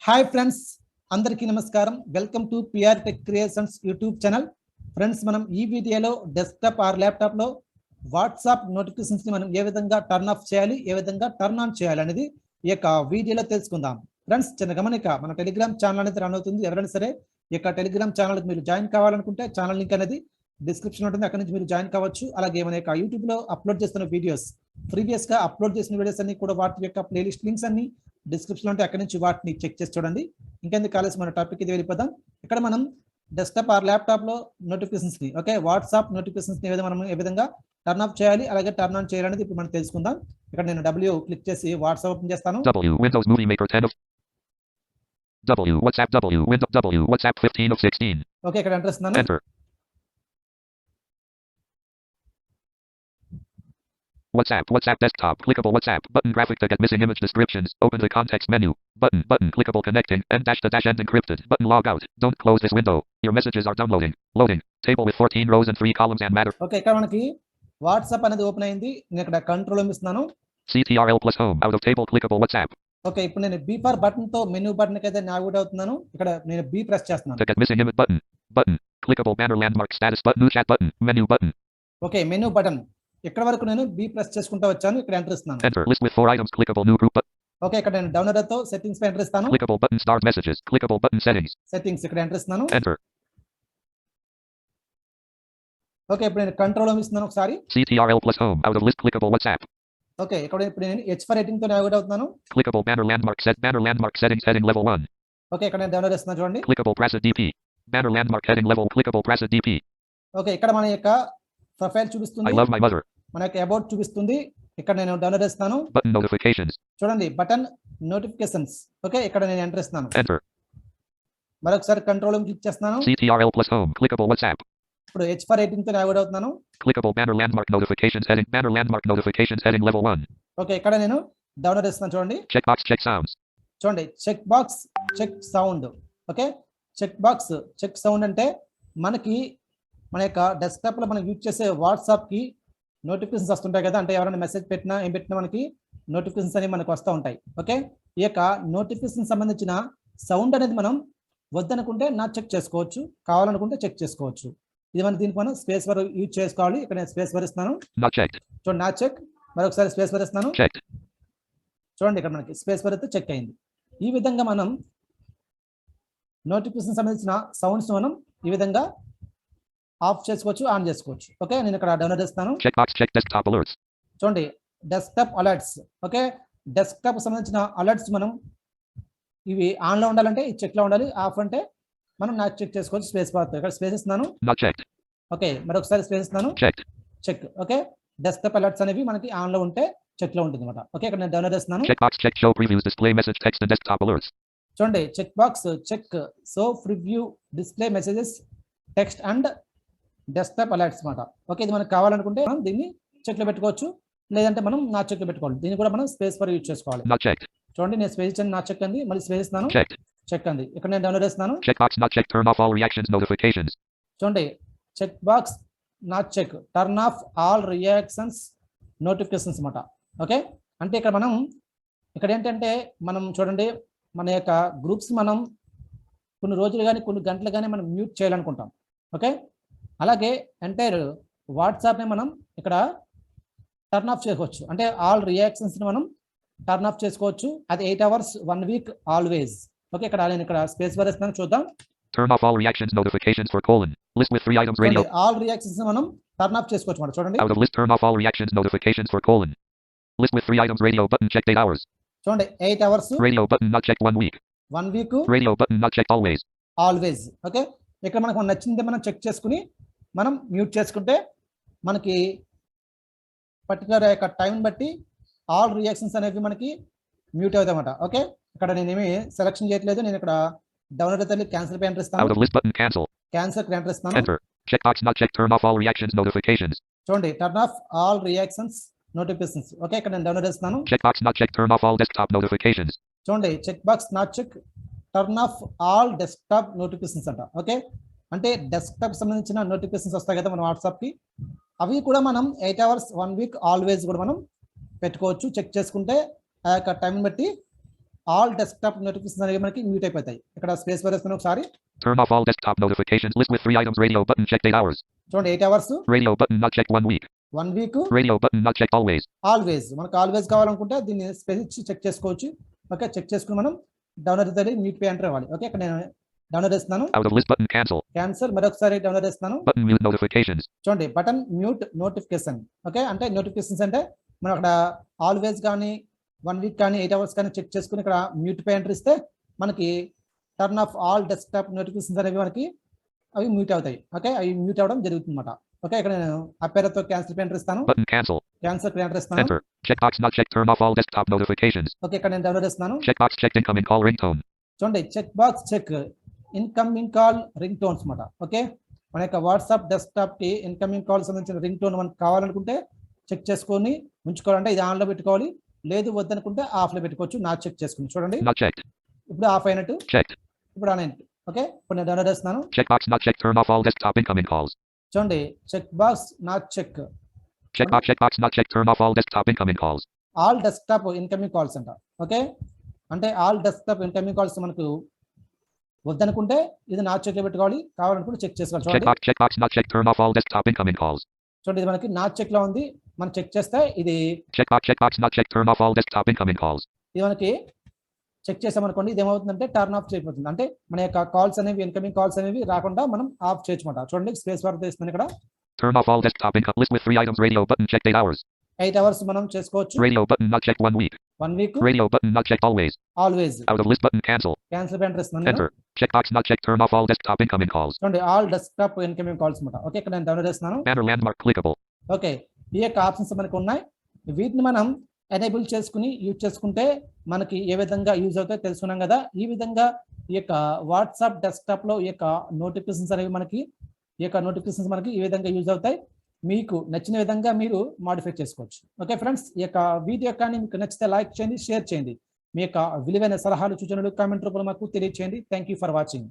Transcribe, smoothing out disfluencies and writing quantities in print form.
Hi friends, అందరికీ నమస్కారం. Welcome to PR tech creations YouTube channel. Friends, మనం ఈ వీడియోలో డెస్క్టాప్ ఆర్ ల్యాప్టాప్లో వాట్సాప్ నోటిఫికేషన్స్ని మనం ఏ విధంగా టర్న్ ఆఫ్ చేయాలి, ఏ విధంగా టర్న్ ఆన్ చేయాలి అనేది ఈ యొక్క వీడియోలో తెలుసుకుందాం. ఫ్రెండ్స్, చిన్న గమనిక, మన టెలిగ్రామ్ ఛానల్ అనేది రన్ అవుతుంది. ఎవరైనా సరే ఈ యొక్క టెలిగ్రామ్ ఛానల్కి మీరు జాయిన్ కావాలనుకుంటే ఛానల్ లింక్ అనేది డిస్క్రిప్షన్ ఉంటుంది, అక్కడ నుంచి మీరు జాయిన్ కావచ్చు. అలాగే మన యొక్క యూట్యూబ్లో అప్లోడ్ చేస్తున్న వీడియోస్, ప్రీవియస్గా అప్లోడ్ చేసిన వీడియోస్ అన్ని కూడా వాటి యొక్క ప్లేలిస్ట్ లింక్స్ అన్ని డిస్క్రిప్షన్ ఉంటే అక్కడ నుంచి వాటిని చెక్ చేసి చూడండి. ఇంకెందుకు కాలేసి మన టాపిక్ ఇది వెళ్ళిపోదాం. ఇక్కడ మనం డెస్క్టాప్ ఆర్ ల్యాప్టాప్లో నోటిఫికేషన్స్ని, ఓకే, వాట్సాప్ నోటిఫికేషన్స్ని మనం ఏ విధంగా టర్న్ ఆఫ్ చేయాలి, అలాగే టర్న్ ఆన్ చేయాలనేది ఇప్పుడు మనం తెలుసుకుందాం. ఇక్కడ నేను W క్లిక్ చేసి వాట్సాప్ ఓపెన్ చేస్తాను. W Windows Movie Maker 10 of W WhatsApp W Windows W WhatsApp 15 of 16. Okay, ఇక్కడ ఎంటర్ చేస్తున్నాను. Enter. WhatsApp desktop clickable WhatsApp button graphic to get missing image descriptions. Open the context menu. Button clickable connecting end dash to dash end encrypted. Button log out. Don't close this window. Your messages are downloading. Loading. Table with 14 rows and 3 columns and matter. Okay, ఇక్కడ మనకి WhatsApp అనేది open అయింది. నేను ఇక్కడ control ఇస్తున్నాను. CTRL plus home out of table clickable WhatsApp. Okay, ఇప్పుడు నేను B for button తో మెనూ బటన్ కి అయితే నావిగేట్ అవుతున్నాను. ఇక్కడ నేను B ప్రెస్ చేస్తున్నాను. To get missing image button clickable banner landmark status button new chat button menu button. Okay, menu button ఇక్కడ వరకు నేను B ప్రెస్ చేసుకుంటూ వచ్చాను. ఇక్కడ ఎంటర్ ఇస్తున్నాను. Enter list with 4 items clickable new group button. Okay, ఇక్కడ నేను డౌన్ ఏరో తో సెట్టింగ్స్ పై ఎంటర్ ఇస్తాను. Clickable button start messages clickable button settings. Settings ఇక్కడ ఎంటర్ ఇస్తున్నాను. Enter. ఓకే, ఇప్పుడు నేను కంట్రోల్ ఇస్తున్నాను ఒకసారి. CTRL plus home out of list clickable WhatsApp. Okay, ఇక్కడ ఇప్పుడు నేను H ఫర్ రేటింగ్ తో నావిగేట్ అవుతున్నాను. Clickable banner landmark settings heading level 1. Okay, ఇక్కడ నేను డౌన్ ఏరో ఇస్తున్నాను చూడండి. Clickable press DP banner landmark heading level clickable press DP. Okay, ఇక్కడ మన యొక్క ప్రొఫైల్ చూపిస్తుంది. I love my mother. మన యొక్క అబౌట్ చూపిస్తుంది. ఇక్కడ నేను డౌన్ ఏరో ఇస్తాను. Button notifications. చూడండి, బటన్ నోటిఫికేషన్స్. ఓకే, ఇక్కడ నేను ఎంటర్ ఇస్తున్నాను. Enter. మరొకసారి కంట్రోల్ క్లిక్ చేస్తున్నాను. CTRL plus home clickable WhatsApp. ఇప్పుడు H ఫర్ రేటింగ్ తో నావిగేట్ అవుతున్నాను. Clickable banner landmark notifications heading level 1. Okay, ఇక్కడ నేను డౌన్ ఏరో ఇస్తున్నాను చూడండి. Checkbox check sounds. చూడండి, check box check sound. Okay, check box check sound అంటే మనకి మన యొక్క డెస్క్టాప్ లో మనం యూజ్ చేసే వాట్సాప్ కి నోటిఫికేషన్స్ వస్తుంటాయి కదా. అంటే ఎవరైనా మెసేజ్ పెట్టినా ఏం పెట్టినా మనకి నోటిఫికేషన్స్ అనేవి మనకు వస్తూ ఉంటాయి. ఓకే, ఈ యొక్క నోటిఫికేషన్ సంబంధించిన సౌండ్ అనేది మనం వద్దనుకుంటే నాట్ చెక్ చేసుకోవచ్చు, కావాలనుకుంటే చెక్ చేసుకోవచ్చు. ఇది మనం దీనికి మనం స్పేస్ వర్ యూజ్ చేసుకోవాలి. ఇక్కడ నేను స్పేస్ వర్ ఇస్తున్నాను. Not checked. చూడండి, నాట్ చెక్. మరొకసారి స్పేస్ వర్ ఇస్తున్నాను. Checked. చూడండి, ఇక్కడ మనకి స్పేస్ వర్ అయితే చెక్ అయింది. ఈ విధంగా మనం నోటిఫికేషన్ సంబంధించిన సౌండ్స్ మనం ఈ విధంగా ఆఫ్ చేసుకోవచ్చు, ఆన్ చేసుకోవచ్చు. ఓకే, నేను ఇక్కడ డౌన్లోడ్ చేస్తాను. Checkbox check desktop alerts. చూడండి, డెస్క్టాప్ అలర్ట్స్. ఓకే, డెస్క్టాప్ సంబంధించిన అలర్ట్స్ మనం ఇవి ఆన్ లో ఉండాలంటే ఈ చెక్ లో ఉండాలి, ఆఫ్ అంటే మనం నాట్ చెక్ చేసుకోవచ్చు. స్పేస్ బార్ ఇక్కడ స్పేస్ ఇస్తున్నాను. Not checked. ఓకే, మరొకసారి స్పేస్ ఇస్తున్నాను. Checked. Check. Okay, desktop alerts అనేవి మనకి ఆన్ లో ఉంటే చెక్ లో ఉంటుంది అనమాట. ఓకే, ఇక్కడ నేను డౌన్లోడ్ చేస్తున్నాను. Checkbox check show previews display message text and desktop alerts. చూడండి, check box check so preview display messages text and desktop alerts అనమాట. ఓకే, ఇది మనకు కావాలనుకుంటే మనం దీన్ని చెక్ లో పెట్టుకోవచ్చు, లేదంటే మనం నా చెక్ లో పెట్టుకోవాలి. దీన్ని కూడా మనం స్పేస్ ఫర్ యూజ్ చేసుకోవాలి. Not checked. చూడండి, నేను స్పేస్ ఇచ్చాను, నా చెక్ అంది, మళ్ళీ స్పేస్ ఇస్తున్నాను. Checked. చెక్ అంది. ఇక్కడ నేను డౌన్లోడ్ చేస్తున్నాను. Checkbox not checked turn off all reactions notifications. చూడండి, check box not check turn off all reactions notifications అనమాట. ఓకే, అంటే ఇక్కడ మనం ఇక్కడ ఏంటంటే మనం చూడండి, మన యొక్క గ్రూప్స్ మనం కొన్ని రోజులు కానీ కొన్ని గంటలు కానీ మనం మ్యూట్ చేయాలనుకుంటాం. ఓకే, అలాగే ఎంటైర్ వాట్సాప్ని మనం ఇక్కడ టర్న్ ఆఫ్ చేసుకోవచ్చు. అంటే ఆల్ రియాక్షన్స్ని మనం టర్న్ ఆఫ్ చేసుకోవచ్చు. అది 8 hours 1 week ఆల్వేస్. ఓకే, ఇక్కడ నేను ఇక్కడ స్పేస్ బార్ ఇస్తున్నాను, చూద్దాం. Turn off all reactions notifications for colon. List with 3 items radio. All reactions మనం టర్న్ ఆఫ్ చేసుకోవచ్చు అన్నమాట. చూడండి, Out of list turn off all reactions notifications for colon. List with 3 items radio button checked 8 hours. చూడండి, 8 hours Radio button not checked 1 week. 1 week Radio button not checked always. Always. Okay, ఇక్కడ మనకు నచ్చింది మనం check చేసుకుని మనం mute చేసుకుంటే మనకి particular యొక్క టైం బట్టి ఆల్ రియాక్షన్స్ అనేవి మనకి మ్యూట్ అవుతాయి అన్నమాట. ఓకే, ఇక్కడ నేనేమి సెలెక్షన్ చేయట్లేదు. నేను ఇక్కడ డౌన్లోడ్ అయితే క్యాన్సిల్ పై ఎంటర్ ఇస్తాను. Out of list button cancel. Cancel పై ఎంటర్ ఇస్తాను. Enter. Checkbox not checked turn off all reactions notifications. చూడండి, turn off all reactions notifications. Okay, ఇక్కడ నేను డౌన్లోడ్ చేస్తాను. Checkbox not checked turn off all desktop notifications. చూడండి, check box not check turn off all desktop notifications అంట. Okay, అంటే desktop సంబంధించిన notifications వస్తాయి కదా మన వాట్సాప్కి, అవి కూడా మనం 8 hours 1 week ఆల్వేస్ కూడా మనం పెట్టుకోవచ్చు. చెక్ చేసుకుంటే ఆ యొక్క టైం బట్టి ఆల్ డెస్క్టాప్ నోటిఫికేషన్స్ అనేవి మనకి మ్యూట్ అయిపోతాయి. ఇక్కడ స్పేస్ బార్ వేస్తాను ఒకసారి. Turn off all desktop notifications. List with 3 items. Radio button checked 8 hours. చూడండి 8 hours. Radio button not checked 1 week. 1 week. Radio button not checked always. Always. మనకు always కావాలనుకుంటే దీన్ని స్పేస్ ఇచ్చి చెక్ చేసుకోవచ్చు. ఓకే, చెక్ చేసుకుని మనం డౌన్లోడ్ అయితే mute pay enter అవ్వాలి. ఓకే, ఇక్కడ నేను డౌన్లోడ్ చేస్తున్నాను. Out of list button cancel. Cancel. మరొకసారి డౌన్లోడ్ చేస్తున్నాను. Button mute notifications. చూడండి బటన్ మ్యూట్ నోటిఫికేషన్. ఓకే, అంటే నోటిఫికేషన్స్ అంటే మనం అక్కడ ఆల్వేస్ కానీ 1 వీక్ కానీ 8 అవర్స్ కానీ చెక్ చేసుకుని ఇక్కడ మ్యూట్ పే ఎంటర్ ఇస్తే మనకి turn off all desktop notifications అనేవి మనకి అవి మ్యూట్ అవుతాయి. ఓకే, అవి మ్యూట్ అవ్వడం జరుగుతుంది అన్నమాట. ఓకే, ఇక్కడ నేను అపేరతో క్యాన్సిల్ పే ఎంటర్ ఇస్తాను. Button cancel. Cancel pay enter ఇస్తాను. Enter. Checkbox not checked. Turn off all desktop notifications. Okay, ఇక్కడ నేను డౌన్లోడ్ చేస్తున్నాను. Checkbox checked incoming call ringtone. చూడండి check box check incoming call ring tones అన్నమాట. Okay, మన యొక్క WhatsApp desktop కి incoming call సంబంధించిన రింగ్ టోన్ మనకు కావాలనుకుంటే చెక్ చేసుకొని ఉంచుకోవాలంటే ఇది ఆన్ లో పెట్టుకోవాలి. లేదు వద్దనుకుంటే ఆఫ్ లో పెట్టుకోవచ్చు. నా చెక్ చేసుకుని చూడండి. Not checked. ఇప్పుడు ఆఫ్ అయినట్టు. Checked. ఇప్పుడు ఆన్ అయినట్టు. ఓకే, ఇప్పుడు నేను డౌన్లోడ్ చేస్తున్నాను. Checkbox not checked. Turn off all desktop incoming calls. చూడండి check box not check. Checkbox not checked. Turn off all desktop incoming calls. All desktop incoming calls అంట. Okay, అంటే all desktop incoming calls మనకు వద్దనుకుంటే ఇది not check లో పెట్టుకోవాలి. కావాలనుకుంటే check చేసుకోవాలి. చూడండి Checkbox not checked. Turn off all desktop incoming calls. చూడండి ఇది మనకి నాట్ చెక్ లో ఉంది. మనం చెక్ చేస్తే ఇది Checkbox not checked. Turn off all desktop incoming calls. ఇది మనకి చెక్ చేసామనుకోండి ఇది ఏమవుతుందంటే టర్న్ ఆఫ్ చేయబోతుంది. అంటే మన యొక్క కాల్స్ అనేవి ఇన్కమింగ్ కాల్స్ అనేవి రాకుండా మనం ఆఫ్ చేయొచ్చమాట. చూడండి స్పేస్ బార్ తీస్తున్నాను ఇక్కడ. Turn off all desktop income. List with 3 items. Radio button checked 8 hours. 8 hours మనం చేసుకోవచ్చు. Radio button not checked 1 week. 1 week. Radio button not checked always. Always. Out of list button cancel. Cancel pay enter ఇస్తున్నాను. Enter. Checkbox not checked. Turn off all desktop incoming calls. చూడండి all desktop incoming calls అన్నమాట. Okay, ఇక్కడ నేను download చేస్తున్నాను. Banner landmark clickable. Okay, ఈ యొక్క options మనకు ఉన్నాయి. వీటిని మనం ఎనేబుల్ చేసుకుని యూజ్ చేసుకుంటే మనకి ఏ విధంగా యూజ్ అవుతాయో తెలుసుకున్నాం కదా. ఈ విధంగా ఈ యొక్క వాట్సాప్ డెస్క్టాప్ లో ఈ యొక్క నోటిఫికేషన్స్ అనేవి మనకి ఈ విధంగా యూజ్ అవుతాయి. మీకు నచ్చిన విధంగా మీరు మాడిఫై చేసుకోవచ్చు. ఓకే ఫ్రెండ్స్, ఈ యొక్క వీడియో కానీ మీకు నచ్చితే లైక్ చేయండి, షేర్ చేయండి. మీ యొక్క విలువైన సలహాలు సూచనలు కామెంట్ రూపంలో మాకు తెలియజేయండి. Thank you for watching.